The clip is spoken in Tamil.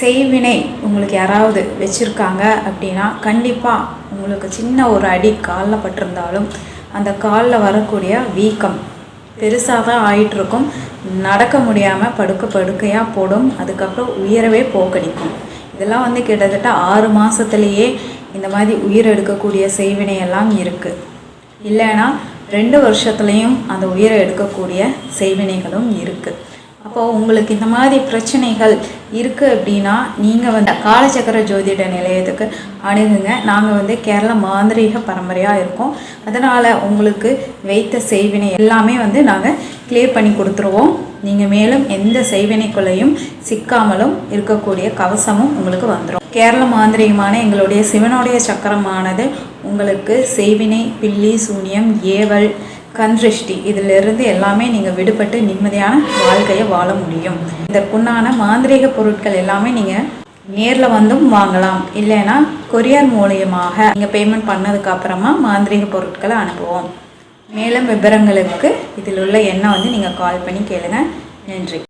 செய்வினை உங்களுக்கு யாராவது வச்சுருக்காங்க அப்படின்னா கண்டிப்பாக உங்களுக்கு சின்ன ஒரு அடி காலில் பட்டிருந்தாலும் அந்த காலில் வரக்கூடிய வீக்கம் பெருசாக தான் ஆகிட்டுருக்கும். நடக்க முடியாமல் படுக்கையாக போடும். அதுக்கப்புறம் உயிரவே போக்கடிக்கும். இதெல்லாம் கிட்டத்தட்ட 6 மாதத்துலேயே இந்த மாதிரி உயிர் எடுக்கக்கூடிய செய்வினையெல்லாம் இருக்குது. இல்லைன்னா 2 வருஷத்துலேயும் அந்த உயிரை எடுக்கக்கூடிய செய்வினைகளும் இருக்குது. அப்போது உங்களுக்கு இந்த மாதிரி பிரச்சனைகள் இருக்குது அப்படின்னா நீங்கள் காலச்சக்கர ஜோதிட நிலையத்துக்கு அணுகுங்க. நாங்கள் கேரள மாந்திரீக பரம்பரையாக இருக்கோம். அதனால் உங்களுக்கு வைத்த செய்வினை எல்லாமே நாங்கள் கிளியர் பண்ணி கொடுத்துருவோம். நீங்கள் மேலும் எந்த செய்வினைக்குள்ளையும் சிக்காமலும் இருக்கக்கூடிய கவசமும் உங்களுக்கு வந்துடும். கேரள மாந்திரீகமான எங்களுடைய சிவனுடைய சக்கரமானது உங்களுக்கு செய்வினை, பில்லி, சூனியம், ஏவல், கண்திருஷ்டி இதிலிருந்து எல்லாமே நீங்கள் விடுபட்டு நிம்மதியான வாழ்க்கையை வாழ முடியும். இதற்குண்டான மாந்திரீக பொருட்கள் எல்லாமே நீங்கள் நேரில் வந்தும் வாங்கலாம். இல்லைன்னா கொரியர் மூலியமாக நீங்கள் பேமெண்ட் பண்ணதுக்கு அப்புறமா மாந்திரீக பொருட்களை அனுப்புவோம். மேலும் விவரங்களுக்கு இதில் உள்ள எண்ணை நீங்கள் கால் பண்ணி கேளுங்க. நன்றி.